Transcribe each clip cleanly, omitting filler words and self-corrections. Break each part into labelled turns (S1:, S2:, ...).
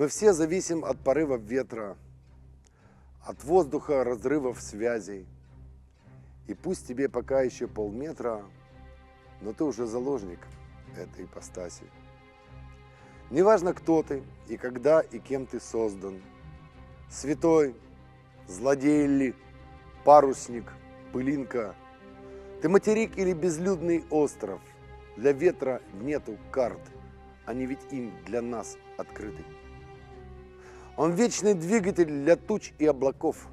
S1: Мы все зависим от порывов ветра, от воздуха, разрывов связей. И пусть тебе пока еще полметра, но ты уже заложник этой ипостаси. Неважно, кто ты и когда и кем ты создан. Святой, злодей ли, парусник, пылинка. Ты материк или безлюдный остров. Для ветра нету карт, они ведь им для нас открыты. Он вечный двигатель для туч и облаков,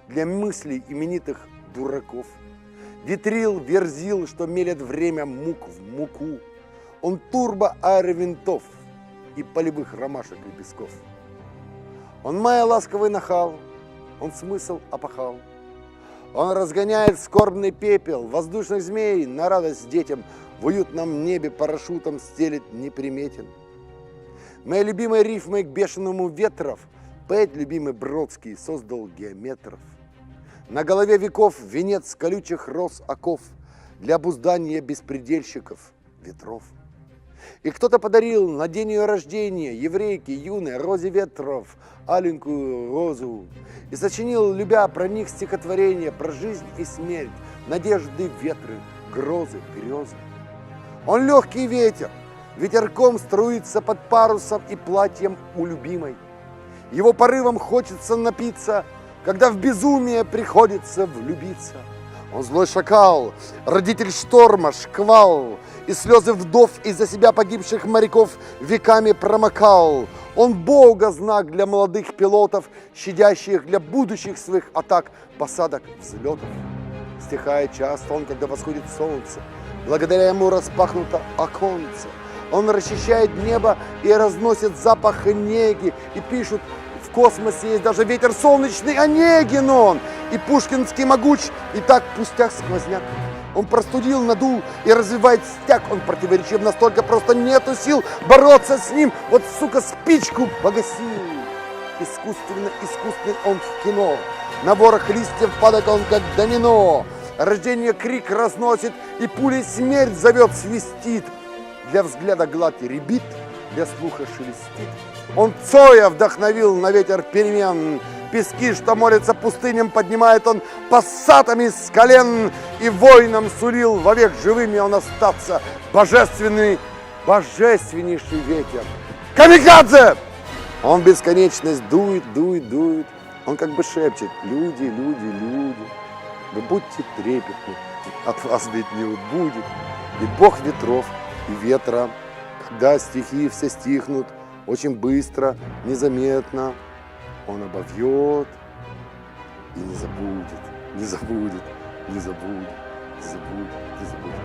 S1: для мыслей именитых дураков. Ветрил, верзил, что мелет время мук в муку. Он турбо-аэровинтов и полевых ромашек и песков. Он мая ласковый нахал, он смысл опахал. Он разгоняет скорбный пепел, воздушных змей на радость детям, в уютном небе парашютом стелет неприметен. Моей любимой рифмой к бешеному ветров поэт любимый Бродский создал геометров. На голове веков венец колючих роз оков для обуздания беспредельщиков ветров. И кто-то подарил на день ее рождения еврейке юной Розе Ветров аленькую розу и сочинил, любя про них стихотворение, про жизнь и смерть, надежды, ветры, грозы, грезы. Он легкий ветер, ветерком струится под парусом и платьем у любимой. Его порывом хочется напиться, когда в безумие приходится влюбиться. Он злой шакал, родитель шторма, шквал, и слезы вдов из-за себя погибших моряков веками промокал. Он Бога знак для молодых пилотов, щадящих для будущих своих атак, посадок, взлетов. Стихает часто он, когда восходит солнце, благодаря ему распахнуто оконце. Он расчищает небо и разносит запах неги, и пишут, в космосе есть даже ветер солнечный, Онегин он, и пушкинский могуч, и так пустяк сквозняк. Он простудил, надул и развивает стяг, он противоречив настолько, просто нету сил бороться с ним, вот, сука, спичку погасил. Искусственный он в кино, на ворох листьев падает он, как домино, рождение крик разносит, и пулей смерть зовет, свистит, для взгляда гладкий рябит, для слуха шелестит. Он Цоя вдохновил на ветер перемен, пески, что молятся пустыням, поднимает он пассатами с колен, и воинам сулил вовек живыми он остаться. Божественный, божественнейший ветер. Камикадзе! Он бесконечность дует, дует, дует. Он как бы шепчет: люди, люди, люди, вы будьте трепетны, от вас ведь не убудет. И Бог ветров и ветра, когда стихии все стихнут, очень быстро, незаметно, он обовьет и не забудет, не забудет, не забудет, не забудет, не забудет.